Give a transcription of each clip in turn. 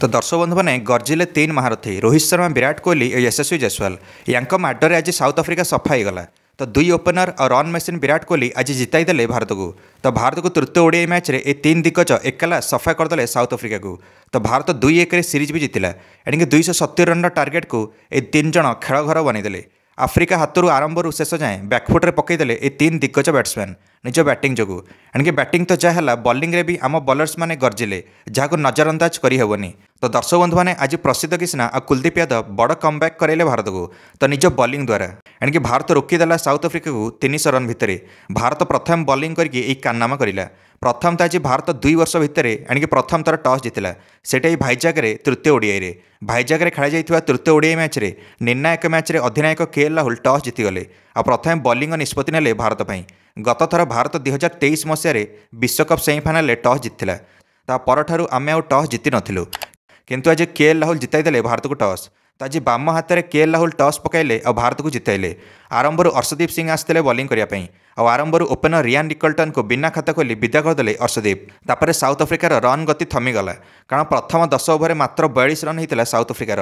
तो दर्शक बंधु मैंने गर्जिले तीन महारथी रोहित शर्मा विराट कोहली और यशस्वी जायसवाल यांक माडरे आज साउथ अफ्रीका सफा होगला। तो दुई ओपनर और रन मेसीन विराट कोहली आज जिताई देले भारत को। तो भारत को तृतीय ओडीआई मैच रे ए तीन दिग्गज एकला सफा करदे साउथ अफ्रीका को। तो भारत 2-1 सीरीज भी जितिला। एणिक 270 रन टार्गेट को ए तीन जन खेल घर बनईदे। आफ्रिका हाथरू आरंभ शेष जाए बैकफुट्रे पकईदे ए तीन दिग्गज बैट्समैन निज बैटिंग जो। एणिक बैटिंग तो जहाँ बॉलिंग रे भी आम बॉलर्स मैंने गर्जिले जहाँ नजरअंदाज करहबनी। तो दर्शक बंधु मैंने आज प्रसिद्ध किस्ना और कुलदीप यादव बड़ कमबैक कराइले भारत को। तो निज बॉलिंग द्वारा एणिक भारत रोकीदेला साउथ अफ्रीका को 300 रन भितर। भारत प्रथम बॉलिंग करके कारनामा करिला। प्रथम तो आज भारत 2 वर्ष भितर एणिक प्रथम थर टॉस जितिला। सेटा भाईजाग तृतीय ओडीआई रे भाईजाग खेल जाइथिबा तृतीय ओडीआई मैच रे निर्णायक मैच रे अधिनायक केएल राहुल टॉस जीतिगले और प्रथम बॉलिंग निष्पत्ति नेले भारत पई। गत थर भारत 2023 मसीह विश्वकप सेमिफाइनाल रे टॉस जीतिला। ता परठारु आमे टॉस जीति नथिलु किंतु आज केएल राहुल जिताई देले भारत को टॉस। तो आज बाम हाथ में केएल राहुल टॉस पकाइले और भारत को जिताइले। आरंभ अर्शदीप सिंह आसते बॉलिंग करने और आरंभ ओपनर रियान रिकल्टन को बिना खाता खोली विदा करदे अर्शदीप। तापर साउथ अफ्रिकार रन गति थमीगला कारण प्रथम 10 ओवर मात्र 42 रन होता साउथ अफ्रिकार।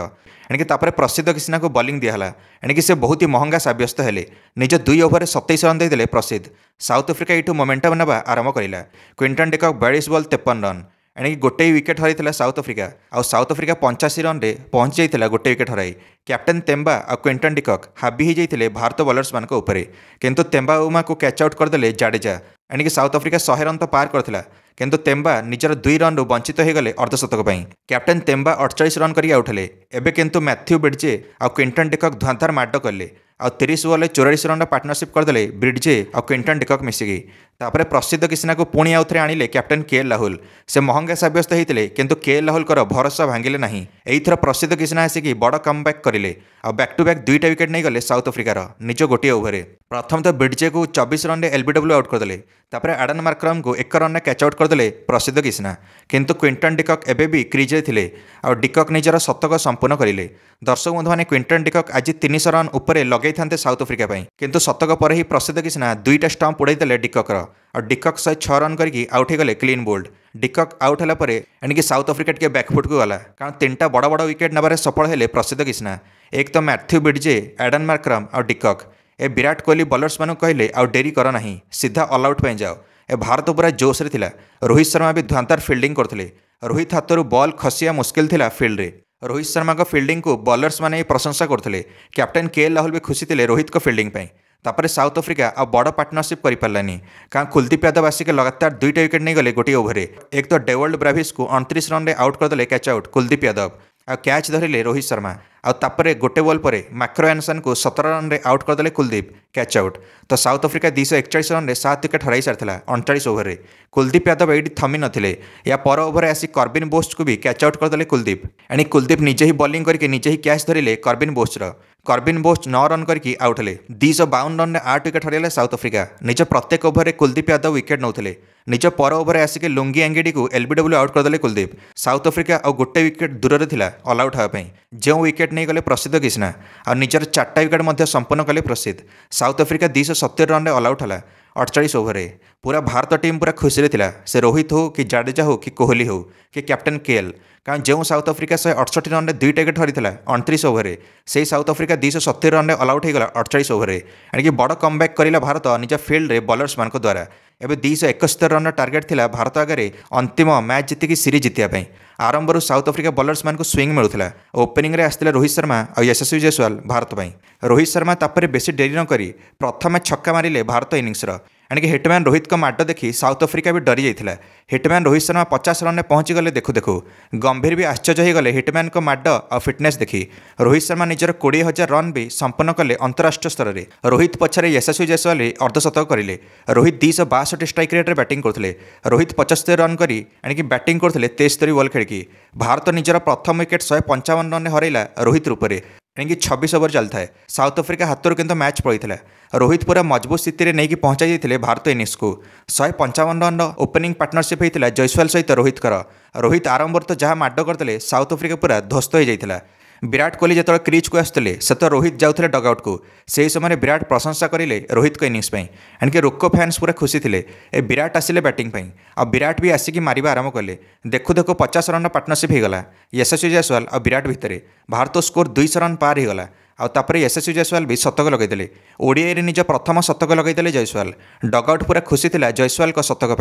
एणिक प्रसिद्ध किस्ना को बॉलिंग दिहला। एणिक से बहुत ही महंगा सब्यस्त हेले। निज 2 ओवर 27 रन देदेले प्रसिद्ध। साउथ अफ्रिका यू मोमेंटम नेबा आरंभ करला। क्विंटन डिकॉक 42 बॉल 53 रन एणिक गोटे विकेट हरई साउथ अफ्रिका और साउथ अफ्रिका 85 रन रे पहुंच जाता गोटे विकेट हराई। कैप्टेन तेम्बा और क्विंटन डिकॉक हाबी हो जाते भारत बॉलर्स मान किंतु तेम्बा उमा को कैच आउट करदे जाडेजा। एणिक साउथ अफ्रिका 100 रन तो पार करथिला किंतु तेम्बा निजर 2 रन रु वंचित होगले अर्धशतक पर। कैप्टेन तेम्बा 48 रन करके आउट हेले। एबे किंतु मैथ्यू ब्रिडजे और क्विंटन डिकॉक धुआंधार माड कले और 30 बॉल 44 रन पार्टनरशिप करदे ब्रिडजे और क्विंटन डिकॉक मिसिकी। तापर प्रसिद्ध किस्ना को पुणी आउ थे आनिले कैप्टेन केएल राहुल। से महंगा सब्यस्त होते किंतु केएल राहुल भरोसा भांगिले नहीं। एथर प्रसिद्ध किस्ना आसिकी बड़ कमबैक करिले और बैक टू बैक 2टा विकेट नहीं गले साउथ अफ्रिकार निज गोटे ओवर। प्रथम तो ब्रिडजे को 24 रन एलबीडब्ल्यू आउट करदे। तापर एडन मार्क्रम को 1 रन कैच आउट करदे प्रसिद्ध किस्ना किंतु क्विंटन डिकॉक एबे भी क्रीज रे थिले और डिकॉक निजर शतक संपूर्ण करिले। दर्शक बंधु मैंने क्विंटन डिकॉक आज 300 रन उपरे लगे था साउथ अफ्रिका किंतु शतक पर ही प्रसिद्ध किस्ना 2टा स्टंप उड़ाईदे डिकॉक और डिकॉक 106 रन करके आउट होगले क्लीन बोल्ड। डिकॉक आउट होला परे एणिक साउथ अफ्रिका टिके बैकफुट को गला कारण 3टा बड़ बड़ विकेट नबार सफल हेले प्रसिद्ध किस्ना। एक तो मैथ्यू ब्रिडजे एडन मार्क्रम और डिकॉक ए विराट कोहली बॉलर्स मानू कहले आउ डेरी कर नहीं सीधा ऑल आउट पे जाओ। ए भारत पूरा जोश रे थिला। रोहित शर्मा भी धुआंधार फील्डिंग करथिले। रोहित हाथरू बॉल खसिया मुश्किल थिला फील्ड रे। रोहित शर्मा को फील्डिंग को बॉलर्स माने प्रशंसा करथिले। कैप्टेन केएल राहुल भी खुशी थे रोहित को फील्डिंग पे। तापर साउथ अफ्रिका आ बड़ पार्टनरशिप कर पारानी कारण कुलदीप यादव आसिक लगातार 2टा विकेट नहीं गले गोटे ओवर। एक तो डेवल्ड ब्राविस को 29 रन आउट करदे कैच आउट कुलदीप यादव आ कैच धरिले रोहित शर्मा और तापर गोटे बॉल पर मैक्रो एनसन को 17 रन आउट करदे कुलदीप कैच आउट। तो साउथ अफ्रिका 241 रन 7 विकेट हराई सारी 39 ओवर। कुलदीप यादव ये थमी नथिले। या पर ओवर आसी कर्बिन बोस्ट को भी कैच आउट करदे कुलदीप। एणिक कुलदीप निजे ही बॉलिंग करके निजे ही catch धरिले Corbyn booster. Corbyn boast 9 run करके आउट हेले। 252 रन 8 विकेट हरैले साउथ अफ्रिका। निज प्रत्येक ओवर कुलदीप यादव विकेट नौथिले। निज पर ओवर आसिक लुंगी एंगेडी को एलबीडब्ल्यू आउट करदे कुलदीप। साउथ अफ्रिका और गोटे विकेट दूर थिला ऑल आउट होगा जो विकेट नहीं गले प्रसिद्ध किस्ना और निजर 4टा विकेट संपन्न कले प्रसिद्ध। South Africa 270 run all out है 48 ओवर। पूरा भारत टीम पूरा खुशी थिला। से रोहित हो कि जाडेजा हो कि कोहली हो कि कैप्टेन केएल कारण जो साउथ अफ्रिका 168 रन 2टा विकेट हरी 29 ओवर से south Africa 270 run all out होगा 48 ओवर। एणिक बड़ कमबैक करला भारत निज फील्ड रे बॉलर्स मान द्वारा। एबे 271 रन टार्गेट थिला भारत आगे अंतिम मैच जीतिकी सीरीज जितिया। आरंभ साउथ अफ्रिका बॉलर्स मान को स्विंग मिलूला। ओपनिंग रे आसते रोहित शर्मा और यशस्वी जायसवाल भारत पई। रोहित शर्मा तापर बेसी डेरी न करी प्रथम छक्का मारिले भारत इनिंग्सर। एणिक हिटमैन रोहित को माड देखी साउथ अफ्रिका भी डरी जाइथिला। हिटमैन रोहित शर्मा 50 रन पहुंची गले देखु देखु गंभीर भी आश्चर्य होगले हिटमैन को माड और फिटनेस देखी। रोहित शर्मा निजर 20,000 रन भी संपन्न कले अंतरराष्ट्रीय स्तर में। रोहित पछरे यशस्वी जायसवाल अर्धशतक करिले। रोहित 262 स्ट्राइक रेट बैटिंग करथिले। रोहित 75 रन करी एणिक बैटिंग करथिले 73 बॉल खेलिकी। भारत निजर प्रथम विकेट 155 रन हरैला रोहित रूपरे। एणिक 26 ओवर चलता है। साउथ अफ्रिका हाथों किंतु मैच पड़ता। रोहित पूरा मजबूत स्थिति में नहीं पहुंचाई देते भारत इनिंग्स को। 155 रन ओपनिंग पार्टनरशिप होता जायसवाल सहित रोहित कर। रोहित आरंभ तो जहाँ माड करते साउथ अफ्रिका पूरा ध्वस्त हो जाता। विराट कोहली जो क्रिज को आसते से तो रोहित जाते डगआउट को से समय विराट प्रशंसा करें रोहित को इनिंग्स एणिके रोको फैंस पूरा खुशी थे ए विराट आसिले बैटिंग आ विराट भी आसिक मारिबा आरंभ कले देखु देखु 50 रन पार्टनरशिप होगा यशस्वी जायसवाल और विराट भितर भारत स्कोर 200 रन पार होगा आउे यशस्वी जायसवाल भी शतक लगेदे ओडिया निज प्रथम शतक लगेदे जयसवाल डगआउट पूरा खुशी था जयसवाल शतक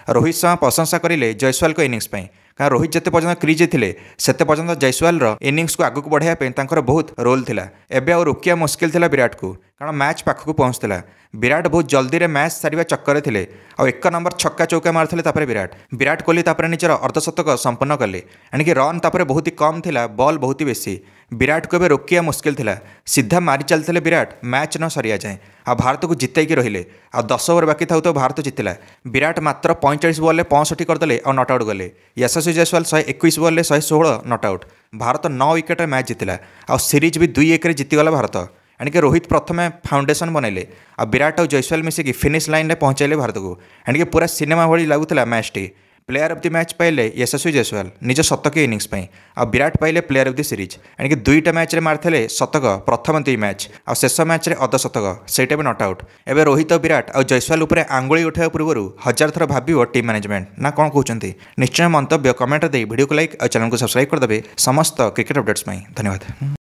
रोहित शर्मा प्रशंसा करें जयसवाल इनिंग्स कारण रोहित जिते पर्यटन क्रिज थे से पर्यटन जयसवाल इनिंग्स को आगक बढ़ाया बहुत रोल था एवं आउ रोकिया मुस्किल था विराट को कारण मैच पाखक पहुँचला विराट बहुत जल्दी मैच सारे चक्कर थे और 1 नंबर छक्का चौका मारते विराट कोहली निजर अर्धशतक संपन्न कले एणिके रन बहुत ही कम था बॉल बहुत ही बेसी विराट को रोकिया मुस्किल था सीधा मारी चलते विराट मैच न सरिया जाए आ भारत को जितैकी रहिले आ 10 ओवर बाकी था भारत जितला विराट मात्र 45 बॉल 65 करदे और नट आउट गले Yashasvi Jaiswal 121 ball 116 not out Bharat 9 wicket match जितला आ सीरीज भी 2-1 जीतीगला भारत एणिके रोहित प्रथम फाउंडेसन बनैले आ विराट और जयसवाल मिसिकी फिनिश लाइन में पहुँचाइले भारत को एणिके पूरा सिनेमा भली लगुला मैच टी प्लेयर ऑफ द मैच पाइले यशस्वी जायसवाल निज शतक इनिंग्स आ विराट पाइले प्लेयर ऑफ द सीरीज एणिके 2टा मैच रे मारथिले शतक प्रथम 2 मैच आ शेष मैच रे अर्धशतक सेटा भी नट आउट एवं रोहित और विराट और जयसवाल उपर आंगुली उठाया पूर्व 1000 थर भाव टीम मैनेजमेंट ना कौन कहते निश्चय मंतव्य कमेंट दे वीडियो को लाइक और चैनल को सब्सक्राइब करदे समस्त क्रिकेट अपडेट्स धन्यवाद।